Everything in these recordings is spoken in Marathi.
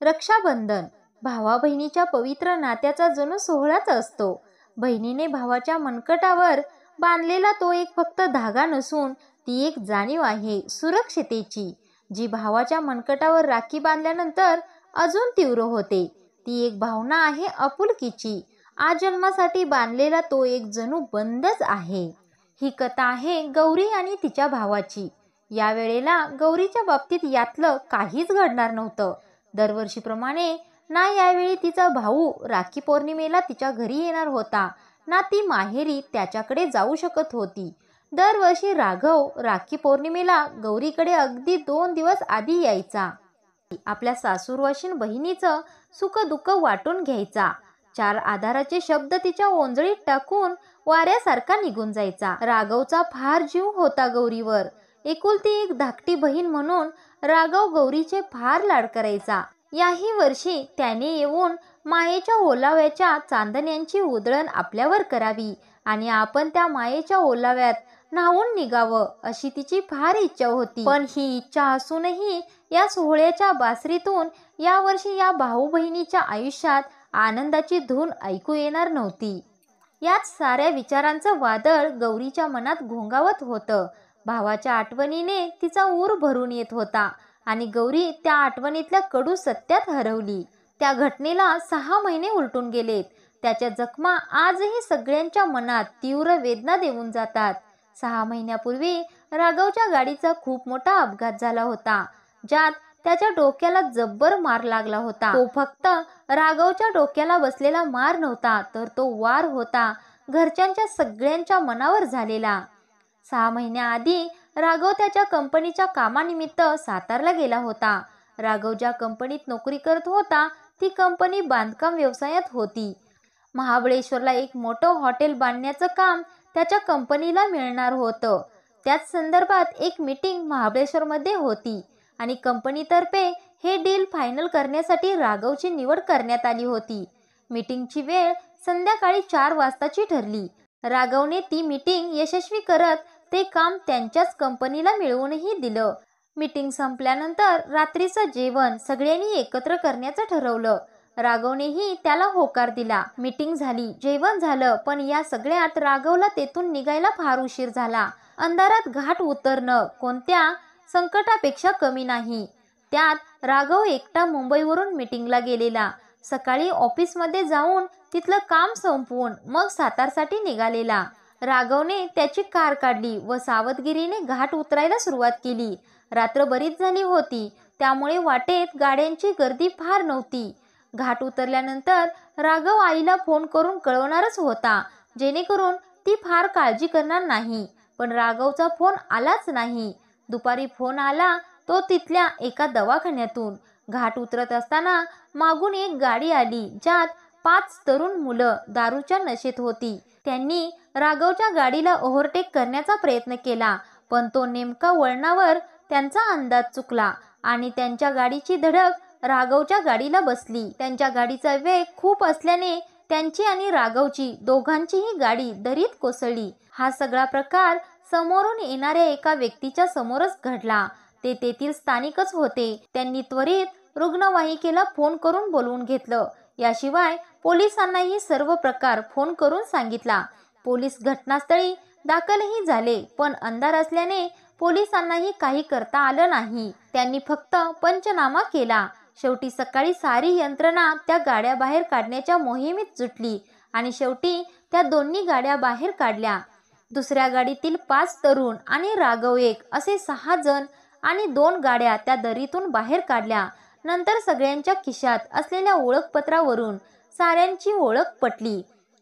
रक्षाबंधन भावा बहिणीच्या पवित्र नात्याचा जणू सोहळाच असतो. बहिणीने भावाच्या मनगटावर बांधलेला तो एक फक्त धागा नसून ती एक जाणीव आहे सुरक्षितेची, जी भावाच्या मनगटावर राखी बांधल्यानंतर अजून तीव्र होते. ती एक भावना आहे आपुलकीची, आजन्मासाठी बांधलेला तो एक जणू बंधच आहे. ही कथा आहे गौरी आणि तिच्या भावाची. या वेळेला गौरीच्या बाबतीत यातलं काहीच घडणार नव्हतं. दरवर्षीप्रमाणे ना यावेळी तिचा भाऊ राखी पौर्णिमेला तिच्या घरी येणार होता, ना ती माहेरी त्याच्याकडे जाऊ शकत होती. दरवर्षी राघव राखी पौर्णिमेला गौरीकडे अगदी 2 दिवस आधी यायचा. आपल्या सासूरवाशीन बहिणीचं सुख दुःख वाटून घ्यायचा. 4 आधाराचे शब्द तिच्या ओंजळीत टाकून वाऱ्यासारखा निघून जायचा. राघवचा फार जीव होता गौरीवर. एकुलती एक धाकटी बहीण म्हणून राघव गौरीचे फार लाड करायचा. याही वर्षी त्याने येऊन मायेच्या ओलाव्याच्या चांदण्यांची उधळण आपल्यावर करावी आणि आपण त्या मायेच्या ओलाव्यात न्हावून निघावं अशी तिची फार इच्छा होती. पण ही इच्छा असूनही या सोहळ्याच्या बासरीतून यावर्षी या भाऊ बहिणीच्या आयुष्यात आनंदाची धून ऐकू येणार नव्हती. याच साऱ्या विचारांचं वादळ गौरीच्या मनात घोंगावत होतं. भावाच्या आठवणीने तिचा ऊर भरून येत होता आणि गौरी त्या आठवणीतल्या कडू सत्यात हरवली. त्या घटनेला 6 महिने उलटून गेलेत. त्याच्या जखमा आजही सगळ्यांच्या मनात तीव्र वेदना देऊन जातात. 6 महिन्यापूर्वी राघवच्या गाडीचा खूप मोठा अपघात झाला होता, ज्यात त्याच्या डोक्याला जब्बर मार लागला होता. तो फक्त राघवच्या डोक्याला बसलेला मार नव्हता, तर तो वार होता घरच्यांच्या सगळ्यांच्या मनावर झालेला. 6 महिन्याआधी राघव त्याच्या कंपनीच्या कामानिमित्त सातारला गेला होता. राघव ज्या कंपनीत नोकरी करत होता ती कंपनी बांधकाम व्यवसायात होती. महाबळेश्वरला एक मोठं हॉटेल बांधण्याचं काम त्याच्या कंपनीला मिळणार होतं. त्याच संदर्भात एक मीटिंग महाबळेश्वरमध्ये होती आणि कंपनीतर्फे हे डील फायनल करण्यासाठी राघवची निवड करण्यात आली होती. मीटिंगची वेळ संध्याकाळी 4 वाजताची ठरली. राघवने ती मीटिंग यशस्वी करत ते काम त्यांच्याच कंपनीला मिळवूनही दिलं. मीटिंग संपल्यानंतर रात्रीचं जेवण सगळ्यांनी एकत्र करण्याचं ठरवलं. राघवनेही त्याला होकार दिला. मीटिंग झाली, जेवण झालं, पण या सगळ्यात राघवला तेथून निघायला फार उशीर झाला. अंधारात घाट उतरणं कोणत्या संकटापेक्षा कमी नाही. त्यात राघव एकटा मुंबईवरून मीटिंगला गेलेला. सकाळी ऑफिसमध्ये जाऊन तिथलं काम संपवून मग सातारसाठी निघालेला. राघवने त्याची कार काढली व सावधगिरीने घाट उतरायला सुरुवात केली. रात्र बरीच झाली होती, त्यामुळे वाटेत गाड्यांची गर्दी फार नव्हती. घाट उतरल्यानंतर राघव आईला फोन करून कळवणारच होता, जेणेकरून ती फार काळजी करणार नाही. पण राघवचा फोन आलाच नाही. दुपारी फोन आला, तो तिथल्या एका दवाखान्यातून. घाट उतरत असताना मागून एक गाडी आली, ज्यात 5 तरुण मुलं दारूच्या नशेत होती. त्यांनी राघवच्या गाडीला ओव्हरटेक करण्याचा प्रयत्न केला, पण तो नेमका वळणावर त्यांचा अंदाज चुकला आणि त्यांच्या गाडीची धडक राघवच्या गाडीला बसली. त्यांच्या गाडीचा वेग खूप असल्याने त्यांची आणि राघवची दोघांचीही गाडी दरीत कोसळली. हा सगळा प्रकार समोरून येणाऱ्या एका व्यक्तीच्या समोरच घडला. ते तेथील स्थानिकच होते. त्यांनी त्वरित रुग्णवाहिकेला फोन करून बोलवून घेतलं. याशिवाय पोलिसांनाही सर्व प्रकार फोन करून सांगितला. पोलीस घटनास्थळी दाखलही झाले, पण अंधार असल्याने पोलिसांनाही काही करता आलं नाही. त्यांनी फक्त पंचनामा केला. शेवटी सकाळी सारी यंत्रणा त्या गाड्या बाहेर काढण्याच्या मोहिमेत जुटली आणि शेवटी त्या दोन्ही गाड्या बाहेर काढल्या. दुसऱ्या गाडीतील 5 तरुण आणि राघव एक असे 6 जण आणि 2 गाड्या त्या दरीतून बाहेर काढल्या. नंतर सगळ्यांच्या खिशात असलेल्या ओळखपत्रावरून साऱ्यांची ओळख पटली.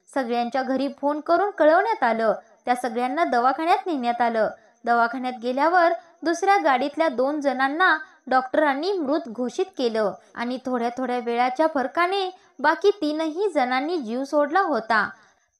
सगळ्यांच्या घरी फोन करून कळवण्यात आलं. त्या सगळ्यांना दवाखान्यात नेण्यात आलं. दवाखान्यात गेल्यावर दुसऱ्या गाडीतल्या 2 जणांना डॉक्टरांनी मृत घोषित केलं आणि थोड्या वेळाच्या फरकाने बाकी 3ही जणांनी जीव सोडला होता.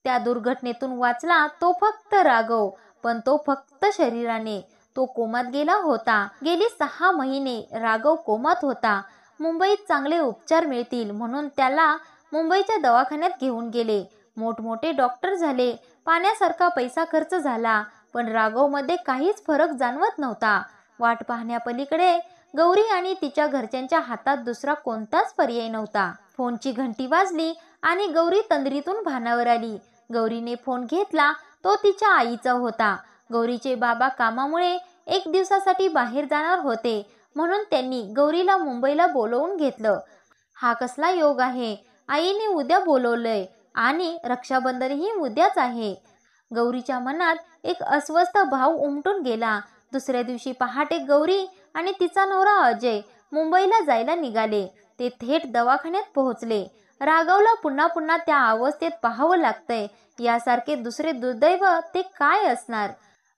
त्या दुर्घटनेतून वाचला तो फक्त राघव, पण तो फक्त शरीराने. तो कोमात गेला होता. गेली 6 महिने राघव कोमात होता. मुंबईत चांगले उपचार मिळतील म्हणून त्याला मुंबईच्या दवाखान्यात घेऊन गेले. मोठमोठे डॉक्टर झाले, पाण्यासारखा पैसा खर्च झाला, पण राघवमध्ये काहीच फरक जाणवत नव्हता. वाट पाहण्यापलीकडे गौरी आणि तिच्या घरच्यांच्या हातात दुसरा कोणताच पर्याय नव्हता. फोनची घंटी वाजली आणि गौरी तंद्रीतून भानावर आली. गौरीने फोन घेतला. तो तिच्या आईचा होता. गौरीचे बाबा कामामुळे 1 दिवसासाठी बाहेर जाणार होते, म्हणून त्यांनी गौरीला मुंबईला बोलवून घेतलं. हा कसला योग आहे. आईने उद्या बोलवलंय आणि रक्षाबंधनही उद्याच आहे. गौरीच्या मनात एक अस्वस्थ भाव उमटून गेला. दुसऱ्या दिवशी पहाटे गौरी आणि तिचा नवरा अजय मुंबईला जायला निघाले. ते थेट दवाखान्यात पोहोचले. राघवला पुन्हा पुन्हा त्या अवस्थेत पाहावं लागतंय यासारखे दुसरे दुर्दैव ते काय असणार.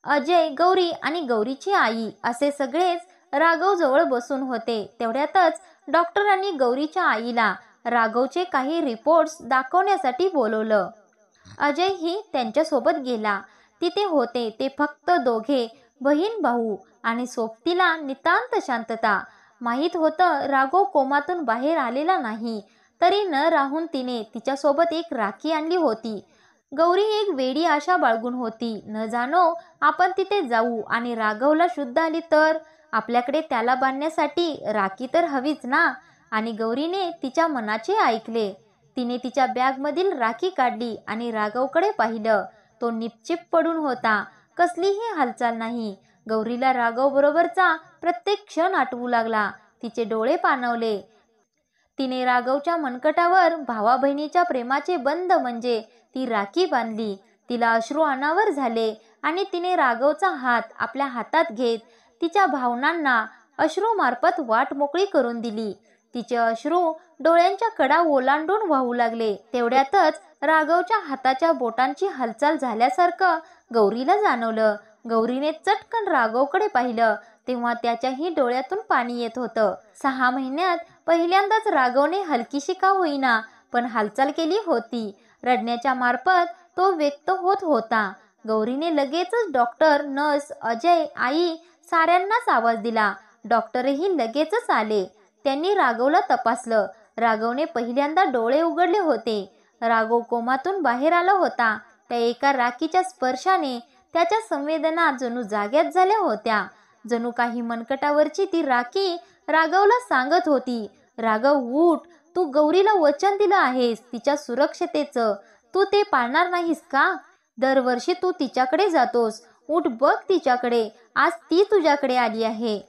अजय, गौरी आणि गौरीची आई असे सगळेच राघव जवळ बसून होते. तेवढ्यातच डॉक्टरांनी गौरीच्या आईला राघवचे काही रिपोर्ट्स दाखवण्यासाठी बोलवलं. अजयही त्यांच्यासोबत गेला. तिथे होते ते फक्त दोघे, बहीण भाऊ, आणि सोबतीला नितांत शांतता. माहीत होतं राघव कोमातून बाहेर आलेला नाही, तरी न राहून तिने तिच्यासोबत एक राखी आणली होती. गौरी एक वेडी आशा बाळगून होती. न जाणो आपण तिथे जाऊ आणि राघवला शुद्ध आली तर आपल्याकडे त्याला बांधण्यासाठी राखी तर हवीच ना. आणि गौरीने तिच्या मनाचे ऐकले. तिने तिच्या बॅगमधील राखी काढली आणि राघवकडे पाहिलं. तो निपचिप पडून होता. कसलीही हालचाल नाही. गौरीला राघव बरोबरचा प्रत्येक क्षण आठवू लागला. तिचे डोळे पाणावले. तिने राघवच्या मनकटावर भावा बहिणीच्या प्रेमाचे बंध म्हणजे ती राखी बांधली. तिला अश्रू अनावर झाले आणि तिने राघवचा हात आपल्या हातात घेत तिच्या भावनांना अश्रूमार्फत वाट मोकळी करून दिली. तिचे अश्रू डोळ्यांच्या कडा ओलांडून वाहू लागले. तेवढ्यातच राघवच्या हाताच्या बोटांची हालचाल झाल्यासारखं गौरीला जाणवलं. गौरीने चटकन राघवकडे पाहिलं तेव्हा त्याच्याही डोळ्यातून पाणी येत होतं. 6 महिन्यात पहिल्यांदाच राघवने हलकीशी का होईना पण हालचाल केली होती. रडण्याच्या मार्फत तो व्यक्त होत होता. गौरीने लगेचच डॉक्टर, नर्स, अजय, आई साऱ्यांनाच आवाज दिला. डॉक्टरही लगेचच आले. त्यांनी राघवला तपासलं. राघवने पहिल्यांदा डोळे उघडले होते. राघव कोमातून बाहेर आला होता. त्या एका राखीच्या स्पर्शाने त्याच्या संवेदना जणू जाग्यात झाल्या होत्या. जणू काही मनकटावरची ती राखी राघवला सांगत होती, राघव उठ, तू गौरीला वचन दिलं आहेस तिच्या सुरक्षतेचं. तू ते पाळणार नाहीस का? दरवर्षी तू तिच्याकडे जातोस. उठ, बघ तिच्याकडे. आज ती तुझ्याकडे आली आहे.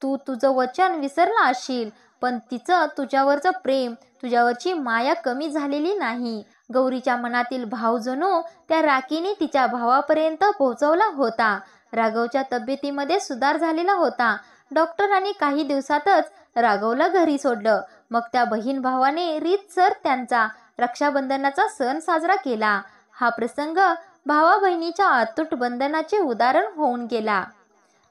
तू तुझं वचन विसरला असशील, पण तिचं तुझ्यावरचं प्रेम, तुझ्यावरची माया कमी झालेली नाही. गौरीच्या मनातील भाव जणू त्या राखीने तिच्या भावापर्यंत पोहोचवला होता. राघवच्या तब्येतीमध्ये सुधार झालेला होता. डॉक्टरांनी काही दिवसातच राघवला घरी सोडलं. मग त्या बहीण भावाने रीतसर त्यांचा रक्षाबंधनाचा सण साजरा केला. हा प्रसंग भावा बहिणीच्या अतूट बंधनाचे उदाहरण होऊन गेला.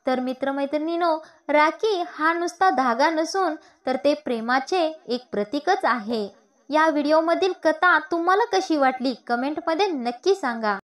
तर मित्रमैत्रिणींनो, राखी हा नुसता धागा नसून तर ते प्रेमाचे एक प्रतीकच आहे. या व्हिडिओमधील कथा तुम्हाला कशी वाटली कमेंटमध्ये नक्की सांगा.